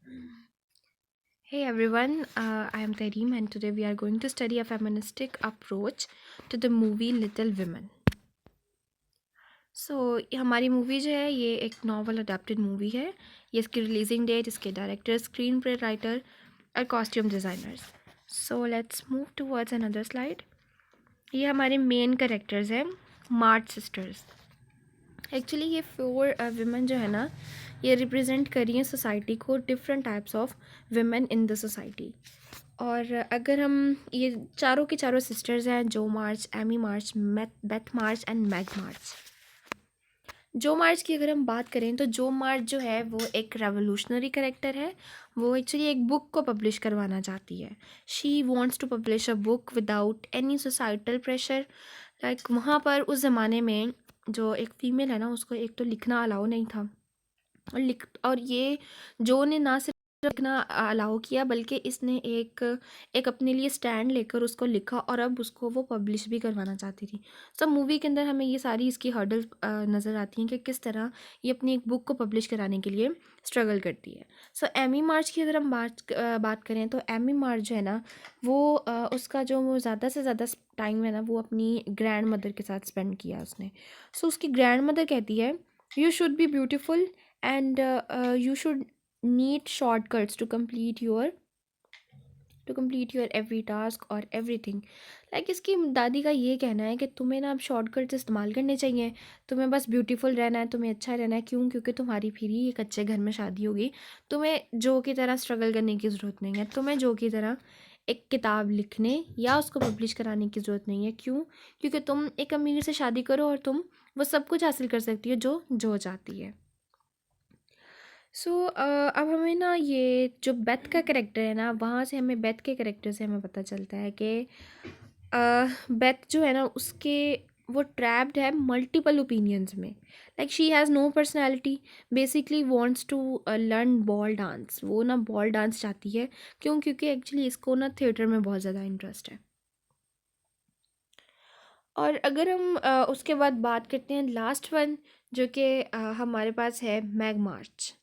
Hey everyone, I am Tareem and today we are going to study a feministic approach to the movie Little Women. हमारी movie जो है ये एक novel adapted movie है। ये इसकी रिलीजिंग डेट, इसके डायरेक्टर, स्क्रीन प्ले राइटर और costume designers. So let's move towards another slide. ये हमारे मेन करेक्टर्स हैं, मार्च सिस्टर्स। एक्चुअली ये फोर विमेन जो है ना, ये रिप्रेजेंट कर रही हैं सोसाइटी को, different types of women in the society. और अगर हम ये चारों की चारों सिस्टर्स हैं, Jo March, Amy March, Beth March and Meg March. Jo March की अगर हम बात करें तो जो मार्च जो है वो एक रेवोल्यूशनरी करेक्टर है। वो एक्चुअली एक बुक को पब्लिश करवाना चाहती है। She wants to publish a book without any societal pressure. Like वहाँ पर उस ज़माने में जो एक फ़ीमेल है ना, उसको एक तो लिखना अलाउ नहीं था। और ये जो ने ना सिर्फ लिखना अलाउ किया, बल्कि इसने एक एक अपने लिए स्टैंड लेकर उसको लिखा और अब उसको वो पब्लिश भी करवाना चाहती थी। सब मूवी के अंदर हमें ये सारी इसकी हर्डल्स नज़र आती हैं कि किस तरह ये अपनी एक बुक को पब्लिश कराने के लिए स्ट्रगल करती है। एमी मार्च की अगर हम बात करें तो एमी मार्च जो है ना, वो उसका जो वो ज़्यादा से ज़्यादा टाइम है ना, वो अपनी ग्रैंड मदर के साथ स्पेंड किया उसने। उसकी ग्रैंड मदर कहती है, you should be beautiful and you should need shortcuts to complete your every task or everything. Like इसकी दादी का ये कहना है कि तुम्हें ना अब शॉर्टकट्स इस्तेमाल करने चाहिए। तुम्हें बस ब्यूटीफुल रहना है, तुम्हें अच्छा रहना है। क्यों? क्योंकि तुम्हारी फिर ही एक अच्छे घर में शादी होगी। तुम्हें जो की तरह स्ट्रगल करने की ज़रूरत नहीं है। तुम्हें जो की तरह एक किताब लिखने या उसको पब्लिश कराने की ज़रूरत नहीं है। क्यों? क्योंकि तुम एक अमीर से शादी करो और तुम वो सब कुछ हासिल कर सकती हो जो जो चाहती है। अब हमें ना ये जो बेथ का कैरेक्टर है ना, वहाँ से हमें बेथ के कैरेक्टर से हमें पता चलता है कि बेथ जो है ना, उसके वो ट्रैप्ड है मल्टीपल ओपिनियंस में। Like she has no personality, basically wants to learn ball dance. वो ना बॉल डांस चाहती है। क्यों? क्योंकि एक्चुअली इसको ना थिएटर में बहुत ज़्यादा इंटरेस्ट है। और अगर हम उसके बाद बात करते हैं लास्ट वन, जो कि हमारे पास है मैग मार्च।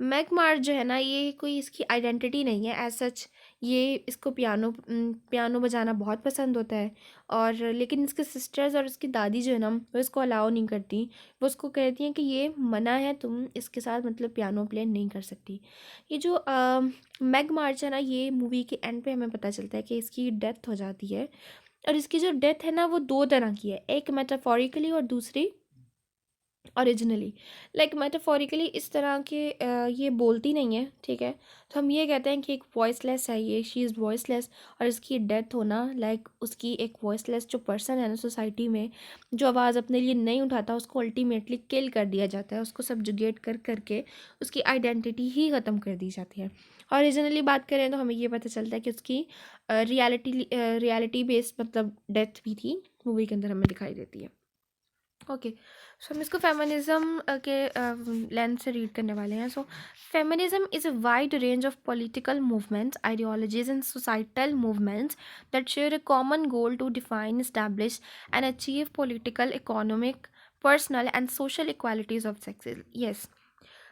मैग मार्च जो है ना, ये कोई इसकी आइडेंटिटी नहीं है एज सच। ये इसको पियानो बजाना बहुत पसंद होता है। और लेकिन इसके सिस्टर्स और इसकी दादी जो है ना, वो इसको अलाउ नहीं करती। वो उसको कहती हैं कि ये मना है, तुम इसके साथ मतलब पियानो प्ले नहीं कर सकती। ये जो मैग मार्च है ना, ये मूवी के एंड पे हमें पता चलता है कि इसकी डेथ हो जाती है। और इसकी जो डेथ है ना, वो दो तरह की है, एक मेटाफोरिकली और दूसरी ओरिजिनली। लाइक मेटाफोरिकली इस तरह के ये बोलती नहीं है, ठीक है। तो हम ये कहते हैं कि एक वॉइसलेस है, ये शी इज़ वॉइसलेस। और इसकी डेथ होना, लाइक उसकी एक वॉइसलेस जो पर्सन है ना सोसाइटी में, जो आवाज़ अपने लिए नहीं उठाता, उसको अल्टीमेटली किल कर दिया जाता है। उसको सब्जुगेट कर करके उसकी आइडेंटिटी ही ख़त्म कर दी जाती है। ओरिजिनली बात करें तो हमें ये पता चलता है कि उसकी रियलिटी बेस्ड मतलब डेथ भी थी, मूवी के अंदर हमें दिखाई देती है। ओके। हम इसको फेमिनिज्म के लेंस से रीड करने वाले हैं। Feminism is a wide range of political movements, ideologies and societal movements that share a common goal to define, establish and achieve political, economic, personal and social equalities of sexes. Yes.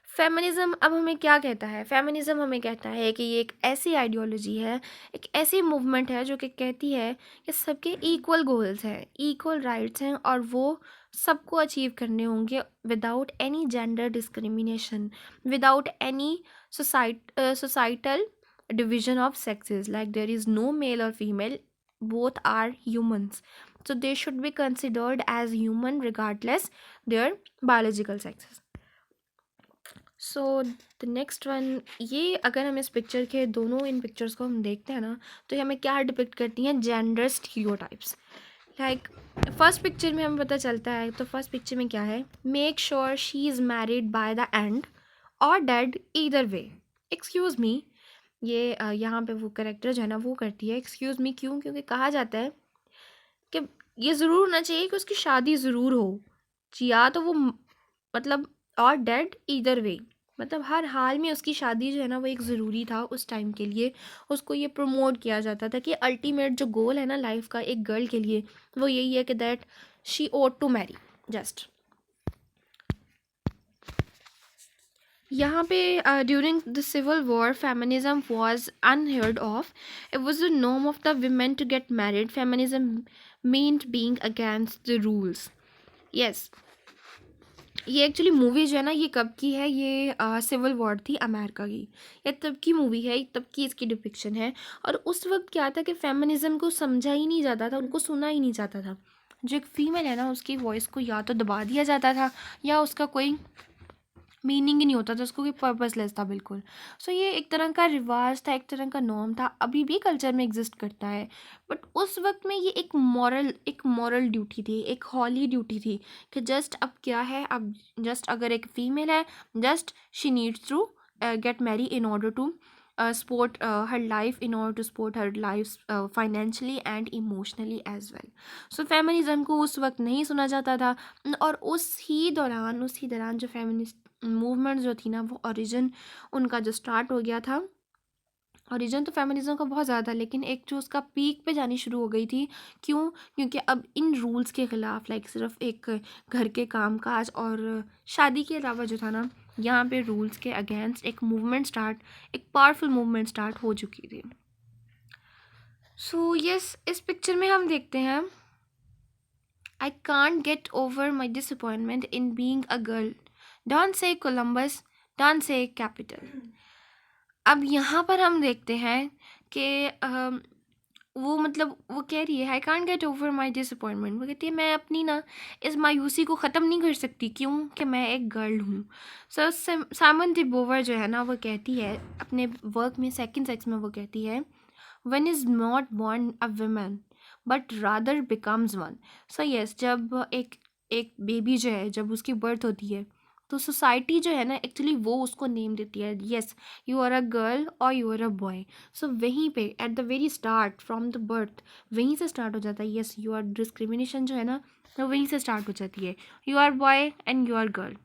Feminism अब हमें क्या कहता है? Feminism हमें कहता है कि ये एक ऐसी आइडियोलॉजी है, एक ऐसी मूवमेंट है जो कि कहती है कि सबके इक्वल गोल्स हैं, इक्वल राइट्स हैं और वो सबको अचीव करने होंगे without any gender discrimination, without any societal division of sexes. Like there is no male or female, both are humans, so they should be considered as human regardless their biological sexes. The next one, ये अगर हम इस picture के दोनों इन pictures को हम देखते हैं ना, तो ये हमें क्या डिपिक्ट करती हैं? Gender stereotypes. Like first picture में हमें पता चलता है, तो फर्स्ट पिक्चर में क्या है? Make sure she is married by the end और dead, either way. Excuse me, ये यहाँ पे वो करेक्टर जो है ना, वो करती है एक्सक्यूज़ मी। क्यों? क्योंकि कहा जाता है कि ये ज़रूर होना चाहिए कि उसकी शादी ज़रूर हो, या तो वो मतलब और डेड ईदर वे, मतलब हर हाल में उसकी शादी जो है ना, वो एक ज़रूरी था उस टाइम के लिए। उसको ये प्रमोट किया जाता था कि अल्टीमेट जो गोल है ना लाइफ का एक गर्ल के लिए, वो यही है कि that she ought to marry just. यहाँ पे during the civil war feminism was unheard of. It was the norm of the women to get married. Feminism meant being against the rules. Yes, ये actually movie जो है ना, ये कब की है, ये सिविल वॉर थी अमेरिका की। ये तब की मूवी है, तब की इसकी डिपिक्शन है। और उस वक्त क्या था कि फेमिनिज्म को समझा ही नहीं जाता था, उनको सुना ही नहीं जाता था। जो एक फीमेल है ना, उसकी वॉइस को या तो दबा दिया जाता था, या उसका कोई मीनिंग ही नहीं होता था, उसको कोई पर्पसलेस था बिल्कुल। सो ये एक तरह का रिवाज था, एक तरह का नॉर्म था, अभी भी कल्चर में एग्जिस्ट करता है। बट उस वक्त में ये एक मॉरल ड्यूटी थी, एक हॉली ड्यूटी थी कि जस्ट अब क्या है, अब जस्ट अगर एक फीमेल है, just she needs to get marry in order to support her life, in order to support her life financially and emotionally as well. So feminism को उस वक्त नहीं सुना जाता था। और उसी दौरान जो फेमिनिस्ट मूवमेंट जो थी ना, वो ओरिजिन उनका जो स्टार्ट हो गया था। ओरिजिन तो फेमिनिज्म का बहुत ज़्यादा, लेकिन एक जो उसका पीक पे जानी शुरू हो गई थी। क्यों? क्योंकि अब इन रूल्स के ख़िलाफ़, लाइक सिर्फ एक घर के कामकाज और शादी के अलावा जो था ना, यहाँ पे रूल्स के अगेंस्ट एक पावरफुल मूवमेंट स्टार्ट हो चुकी थी। सो यस, इस पिक्चर में हम देखते हैं, I can't get over my disappointment in being a girl, don't say Columbus, don't say capital. अब यहाँ पर हम देखते हैं कि वो कह रही है, I can't get over my disappointment. वो कहती है, मैं अपनी ना इस मायूसी को ख़त्म नहीं कर सकती, क्यों? कि मैं एक गर्ल हूँ। सो साइमन डी बोवर जो है ना, वो कहती है अपने वर्क में सेकंड सेक्स में, वो कहती है, one is not born a woman but rather becomes one. So yes, जब एक बेबी जो है, जब उसकी बर्थ होती है, तो सोसाइटी जो है ना, एक्चुअली वो उसको नेम देती है, yes you are a girl और you are a boy. So वहीं पे at the very start from the birth, वहीं से स्टार्ट हो जाता है, यस यू आर डिस्क्रिमिनेशन जो है ना, तो वहीं से स्टार्ट हो जाती है, you are boy and you are girl.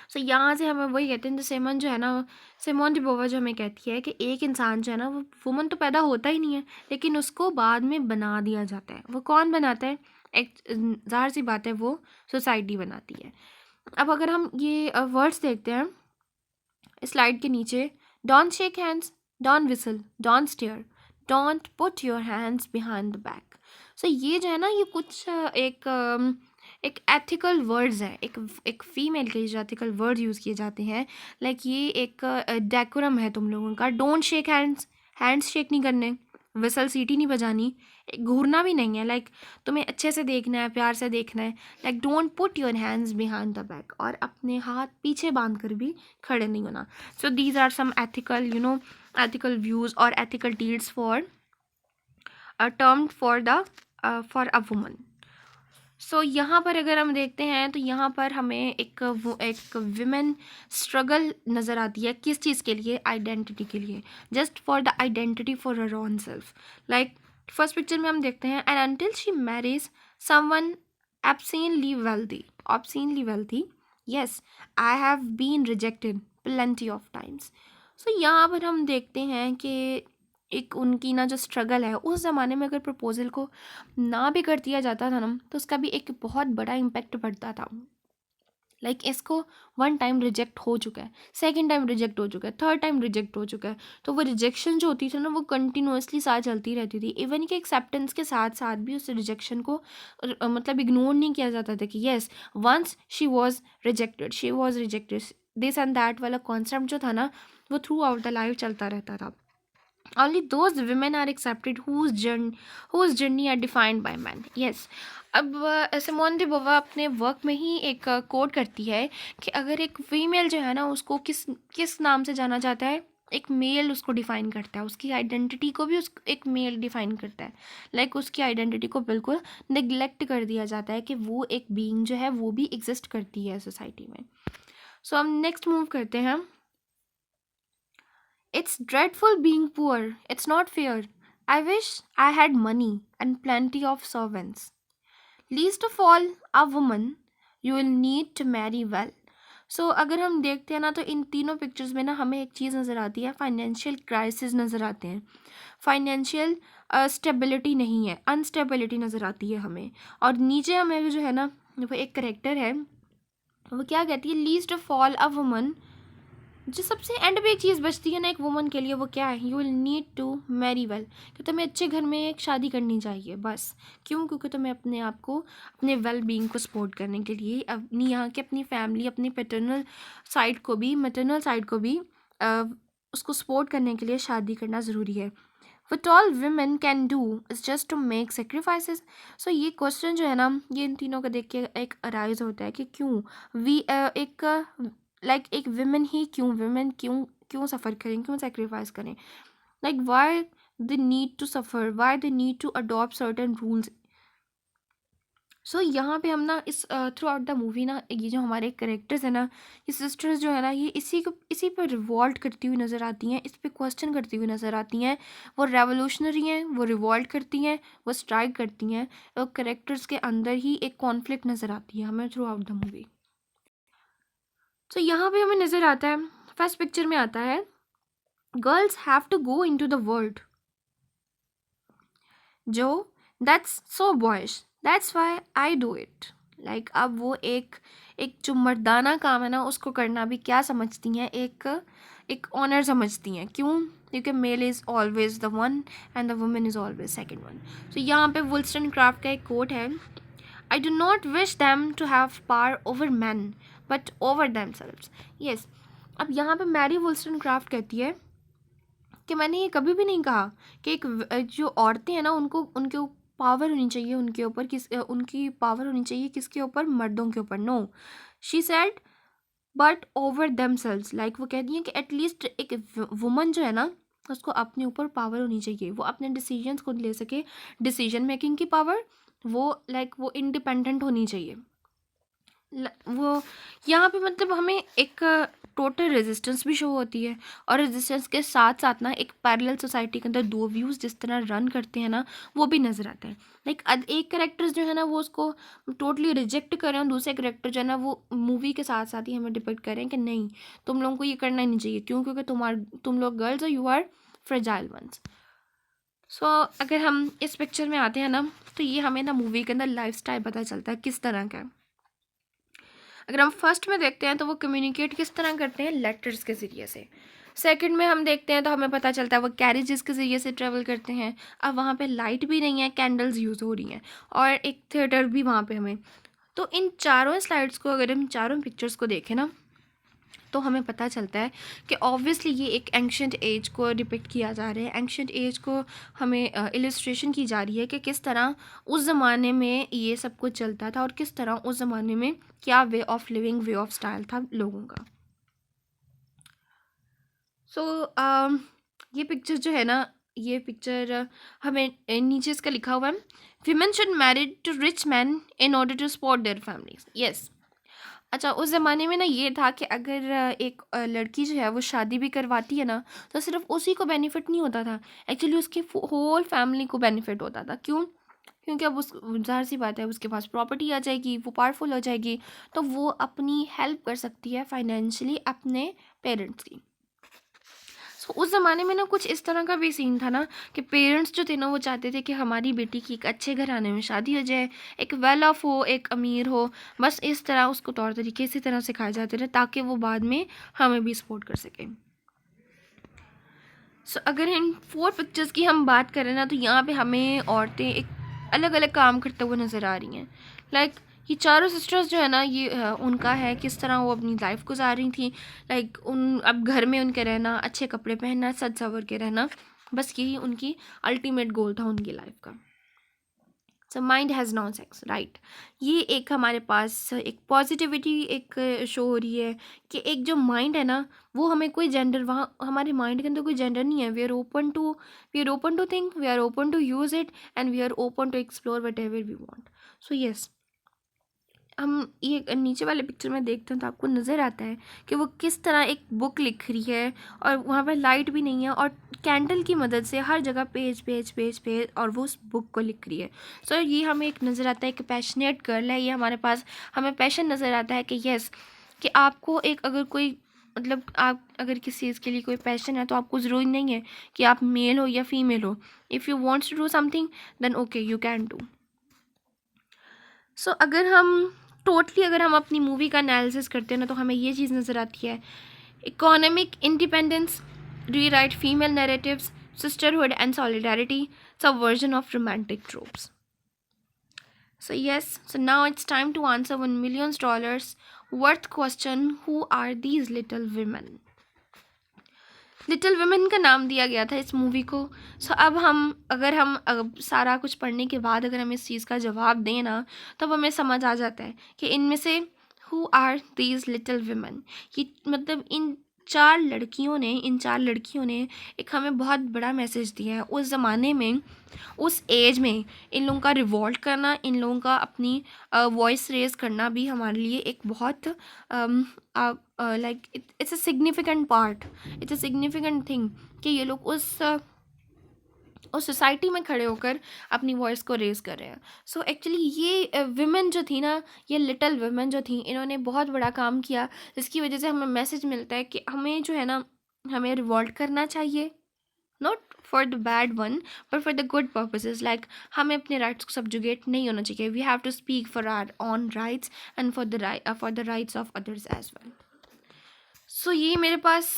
So यहाँ से हमें वही कहते हैं, सिमोन जो है ना, सिमोन डी बोवर जो हमें कहती है कि एक इंसान जो है ना, वो वुमन तो पैदा होता ही नहीं है, लेकिन उसको बाद में बना दिया जाता है। वो कौन बनाता है? एक ज़ाहिर सी बात है, वो सोसाइटी बनाती है। अब अगर हम ये वर्ड्स देखते हैं स्लाइड के नीचे, don't shake hands, don't whistle, don't stare, don't put your hands behind the back. So ये जो है ना, ये कुछ एक एथिकल वर्ड्स हैं, एक फीमेल के जो एथिकल वर्ड यूज़ किए जाते हैं। लाइक ये एक डेकोरम है तुम लोगों का, डोंट शेक हैंड्स शेक नहीं करने, विसल सीटी नहीं बजानी, घूरना भी नहीं है, लाइक तुम्हें अच्छे से देखना है, प्यार से देखना है। Like don't put your hands behind the back, और अपने हाथ पीछे बांध कर भी खड़े नहीं होना। So these are some ethical views और ethical deeds for a term for a woman. So यहाँ पर अगर हम देखते हैं, तो यहाँ पर हमें एक विमेन स्ट्रगल नज़र आती है, किस चीज़ के लिए? आइडेंटिटी के लिए, just for the identity for her own self. Like first picture में हम देखते हैं, and until she marries someone obscenely wealthy, yes, I have been rejected plenty of times. सो यहाँ पर हम देखते हैं कि एक उनकी ना जो स्ट्रगल है, उस ज़माने में अगर प्रपोजल को ना भी कर दिया जाता था ना, तो उसका भी एक बहुत बड़ा इम्पैक्ट पड़ता था। लाइक इसको वन टाइम रिजेक्ट हो चुका है, सेकंड टाइम रिजेक्ट हो चुका है, थर्ड टाइम रिजेक्ट हो चुका है, तो वो रिजेक्शन जो होती थी ना, वो कंटिन्यूअसली साथ चलती रहती थी। इवन कि एक्सेप्टेंस के साथ साथ भी उस रिजेक्शन को मतलब इग्नोर नहीं किया जाता था कि yes, once she was rejected, this and that वाला कॉन्सेप्ट जो था ना, वो थ्रू आउट द लाइफ चलता रहता था। Only those women are accepted whose journey are defined by men. Yes. अब सिमोन डी बोवा अपने वर्क में ही एक कोट करती है कि अगर एक फीमेल जो है ना, उसको किस किस नाम से जाना जाता है, एक मेल उसको डिफ़ाइन करता है, उसकी आइडेंटिटी को भी एक मेल डिफ़ाइन करता है। लाइक उसकी आइडेंटिटी को बिल्कुल निगलेक्ट कर दिया जाता है कि वो एक बीइंग जो है, वो भी एग्जिस्ट करती है सोसाइटी में। सो हम नेक्स्ट मूव करते हैं। It's dreadful being poor. It's not fair. I wish I had money and plenty of servants. Least of all, a woman. You will need to marry well. सो अगर हम देखते हैं ना, तो इन तीनों पिक्चर्स में ना हमें एक चीज़ नज़र आती है, फाइनेंशियल क्राइसिस नज़र आते हैं, फाइनेंशियल स्टेबिलिटी नहीं है, अनस्टेबिलिटी नज़र आती है हमें। और नीचे हमें जो है ना, वो एक करेक्टर है, वो क्या कहती है, least of all a woman जो सबसे एंड पे एक चीज़ बचती है ना एक वुमन के लिए, वो क्या है? You will need to marry well, कि तुम्हें अच्छे घर में एक शादी करनी चाहिए बस। क्यों? क्योंकि तुम्हें अपने आप को, अपने वेल बीइंग को सपोर्ट करने के लिए अपनी यहाँ की अपनी फैमिली, अपनी पैटर्नल साइड को भी, मैटरनल साइड को भी उसको सपोर्ट करने के लिए शादी करना ज़रूरी है। What all women can do is just to make sacrifices. So ये क्वेश्चन जो है ना, ये इन तीनों को देख के एक अराइज होता है कि क्यों वी एक लाइक एक विमेन ही क्यों, विमेन क्यों क्यों सफ़र करें, क्यों सेक्रीफाइस करें, like why they need to suffer, why they need to adopt certain rules. So यहाँ पे हम ना इस थ्रू आउट द मूवी ना, ये जो हमारे करेक्टर्स हैं ना, ये सिस्टर्स जो है ना, ये इसी पर रिवॉल्ट करती हुई नज़र आती हैं, इस पे क्वेश्चन करती हुई नज़र आती हैं। वो रेवोल्यूशनरी हैं, वो रिवॉल्ट करती हैं, वो स्ट्राइक करती हैं, और करेक्टर्स के अंदर ही एक कॉन्फ्लिक्ट नज़र आती है हमें थ्रू आउट द मूवी। तो यहाँ पे हमें नज़र आता है, फर्स्ट पिक्चर में आता है, girls have to go in to the world, जो that's so boyish, that's why I do it. Like अब वो एक जो मर्दाना काम है ना, उसको करना भी क्या समझती हैं, एक ऑनर समझती हैं। क्यों? क्योंकि male is always the one and the women is always second one. तो यहाँ पे वुलस्टनक्राफ्ट का एक कोट है, I do not wish them to have power over man but over themselves. Yes, अब यहाँ पे मैरी वुलस्टनक्राफ्ट कहती है कि मैंने ये कभी भी नहीं कहा कि जो औरतें हैं ना, उनको उनके पावर होनी चाहिए उनके ऊपर, उनकी पावर होनी चाहिए किसके ऊपर? मर्दों के ऊपर। No, she said but over themselves. Like वो कहती हैं कि एटलीस्ट एक वुमन जो है ना, उसको अपने ऊपर पावर होनी चाहिए, वो अपने डिसीजंस खुद ले सके, डिसीजन मेकिंग की पावर, वो वो इंडिपेंडेंट होनी चाहिए। वो यहाँ पे मतलब हमें एक टोटल रेजिस्टेंस भी शो होती है, और रेजिस्टेंस के साथ साथ ना एक पैरेलल सोसाइटी के अंदर दो व्यूज़ जिस तरह रन करते हैं ना, वो भी नज़र आता है। लाइक एक करेक्टर्स जो है ना, वो उसको टोटली रिजेक्ट करें, और दूसरे करेक्टर जो है ना, वो मूवी के साथ साथ ही हमें डिपेक्ट करें कि नहीं, तुम लोगों को ये करना ही नहीं चाहिए। क्यों? क्योंकि तुम लोग गर्ल्स और यू आर फ्रेजाइल वंस। सो अगर हम इस पिक्चर में आते हैं ना, तो ये हमें ना मूवी के अंदर लाइफ स्टाइल पता चलता है किस तरह का है। अगर हम फर्स्ट में देखते हैं तो वो कम्युनिकेट किस तरह करते हैं? लेटर्स के ज़रिए से। सेकंड में हम देखते हैं तो हमें पता चलता है वो कैरेजेस के ज़रिए से ट्रेवल करते हैं। अब वहाँ पे लाइट भी नहीं है, कैंडल्स यूज़ हो रही हैं, और एक थिएटर भी वहाँ पे हमें। तो इन चारों स्लाइड्स को, अगर हम चारों पिक्चर्स को देखें ना, तो हमें पता चलता है कि ऑब्वियसली ये एक एंशंट एज को डिपिक्ट किया जा रहा है। एंशंट एज को हमें इलस्ट्रेशन की जा रही है कि किस तरह उस ज़माने में ये सब कुछ चलता था, और किस तरह उस ज़माने में क्या way of living, way of style था लोगों का। सो ये पिक्चर जो है ना, ये पिक्चर हमें नीचे इसका लिखा हुआ है, women should married to rich man in order to support their families. Yes, अच्छा, उस ज़माने में ना ये था कि अगर एक लड़की जो है वो शादी भी करवाती है ना, तो सिर्फ उसी को बेनिफिट नहीं होता था, एक्चुअली उसकी होल फैमिली को बेनिफिट होता था। क्यों? क्योंकि अब उस ज़ाहिर सी बात है, उसके पास प्रॉपर्टी आ जाएगी, वो पावरफुल हो जाएगी, तो वो अपनी हेल्प कर सकती है फाइनेंशियली अपने पेरेंट्स की। सो उस ज़माने में ना कुछ इस तरह का भी सीन था ना, कि पेरेंट्स जो थे ना, वो चाहते थे कि हमारी बेटी की एक अच्छे घराने में शादी हो जाए, एक वेल ऑफ हो, एक अमीर हो, बस इस तरह उसको तौर तरीके इसी तरह सिखाए जाते थे ताकि वो बाद में हमें भी सपोर्ट कर सके। सो अगर इन 4 पिक्चर्स की हम बात करें ना, तो यहाँ पे हमें औरतें एक अलग अलग काम करते हुए नज़र आ रही हैं। लाइक ये चारों सिस्टर्स जो है ना, ये उनका है किस तरह वो अपनी लाइफ गुजार रही थी। लाइक अब घर में उनके रहना, अच्छे कपड़े पहनना, सज संवर के रहना, बस यही उनकी अल्टीमेट गोल था उनकी लाइफ का। So mind has no sex, right. ये एक हमारे पास एक पॉजिटिविटी एक शो हो रही है कि एक जो माइंड है ना, वो हमें कोई जेंडर, वहाँ हमारे माइंड के अंदर कोई जेंडर नहीं है। We are open to think, we are open to use it, and we are open to explore whatever we want. So yes, हम ये नीचे वाले पिक्चर में देखते हैं तो आपको नज़र आता है कि वो किस तरह एक बुक लिख रही है, और वहाँ पर लाइट भी नहीं है, और कैंडल की मदद से हर जगह पेज पेज पेज पेज, और वो उस बुक को लिख रही है। सो ये हमें एक नज़र आता है कि पैशनेट गर्ल है ये हमारे पास, हमें पैशन नज़र आता है कि यस, कि आपको एक अगर कोई मतलब आप अगर किसी चीज़ के लिए कोई पैशन है, तो आपको ज़रूरी नहीं है कि आप मेल हो या फीमेल हो। If you wants to do something, then okay, you can do. So अगर हम अपनी मूवी का एनालिसिस करते हैं ना, तो हमें ये चीज़ नज़र आती है economic independence, rewrite female narratives, sisterhood and solidarity, subversion of romantic tropes. So yes, so now it's time to answer $1 million worth question, who are these little women? Little women का नाम दिया गया था इस मूवी को. सो अब हम अगर हम सारा कुछ पढ़ने के बाद अगर हम इस चीज़ का जवाब दें ना, तब हमें समझ आ जाता है कि इनमें से who are these little women. ये मतलब इन चार लड़कियों ने एक हमें बहुत बड़ा मैसेज दिया है. उस ज़माने में, उस एज में इन लोगों का रिवॉल्ट करना, इन लोगों का अपनी वॉइस रेज करना भी हमारे लिए एक बहुत like it's a significant part, it's a significant thing कि ये लोग उस सोसाइटी में खड़े होकर अपनी वॉइस को रेज कर रहे हैं. सो एक्चुअली ये विमेन जो थी ना, ये लिटिल विमेन जो थी, इन्होंने बहुत बड़ा काम किया, जिसकी वजह से हमें मैसेज मिलता है कि हमें जो है ना, हमें रिवॉल्ट करना चाहिए, not for the bad one but for the good purposes. Like हमें अपने राइट्स को सब्जुगेट नहीं होना चाहिए. We have to speak for our own rights and for the rights of others as well. So ये मेरे पास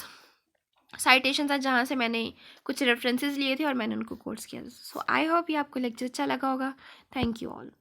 साइटेशंस है जहाँ से मैंने कुछ रेफरेंसेस लिए थे और मैंने उनको कोट्स किया. सो आई होप ये आपको लेक्चर अच्छा लगा होगा. Thank you all.